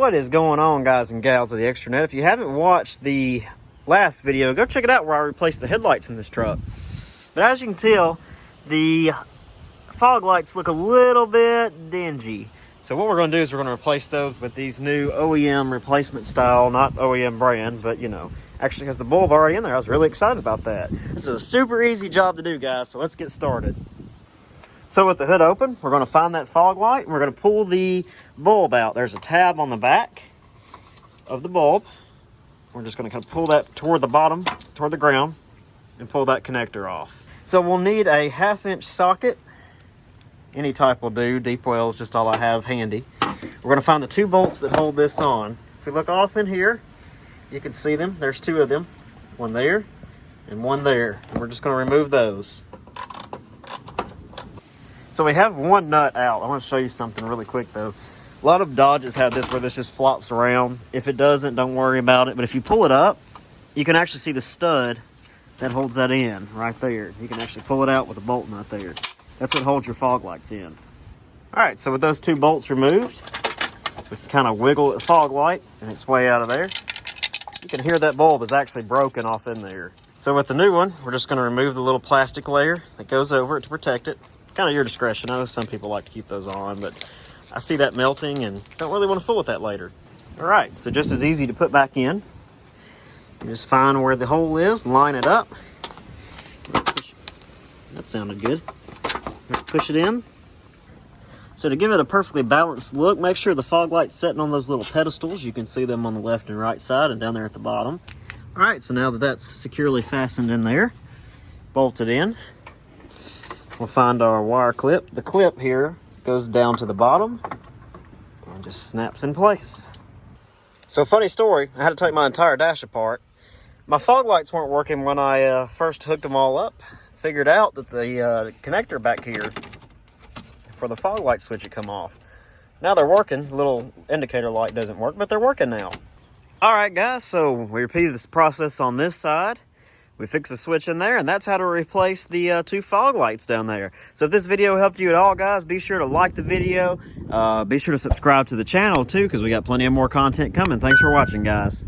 What is going on, guys and gals of the extranet? If you haven't watched the last video, go check it out where I replaced the headlights in this truck. But as you can tell, the fog lights look a little bit dingy. So what we're going to do is we're going to replace those with these new OEM replacement style, not OEM brand, but you know, actually has the bulb already in there. I was really excited about that. This is a super easy job to do, guys, so let's get started. So with the hood open, we're going to find that fog light and we're going to pull the bulb out. There's a tab on the back of the bulb. We're just going to kind of pull that toward the bottom, toward the ground, and pull that connector off. So we'll need a 1/2-inch socket. Any type will do. Deep well is just all I have handy. We're going to find the 2 bolts that hold this on. If we look off in here, you can see them. There's 2 of them. One there and one there. And we're just going to remove those. So we have one nut out. I want to show you something really quick though. A lot of Dodges have this where this just flops around. If it doesn't, don't worry about it. But if you pull it up, you can actually see the stud that holds that in right there. You can actually pull it out with a bolt nut there. That's what holds your fog lights in. All right, so with those 2 bolts removed, we can kind of wiggle the fog light and it's way out of there. You can hear that bulb is actually broken off in there. So with the new one, we're just going to remove the little plastic layer that goes over it to protect it. Kind of your discretion. I know some people like to keep those on, but I see that melting and don't really want to fool with that later. All right, so just as easy to put back in. You just find where the hole is, line it up. That sounded good. Push it in. So to give it a perfectly balanced look, make sure the fog light's setting on those little pedestals. You can see them on the left and right side and down there at the bottom. All right, so now that that's securely fastened in there, bolted in, we'll find our wire clip. The clip here goes down to the bottom and just snaps in place. So funny story, I had to take my entire dash apart. My fog lights weren't working when I first hooked them all up. Figured out that the connector back here for the fog light switch had come off. Now they're working. The little indicator light doesn't work, but they're working now. All right, guys, so we repeated this process on this side. We fixed the switch in there, and that's how to replace the 2 fog lights down there. So if this video helped you at all, guys, be sure to like the video. Be sure to subscribe to the channel, too, because we got plenty of more content coming. Thanks for watching, guys.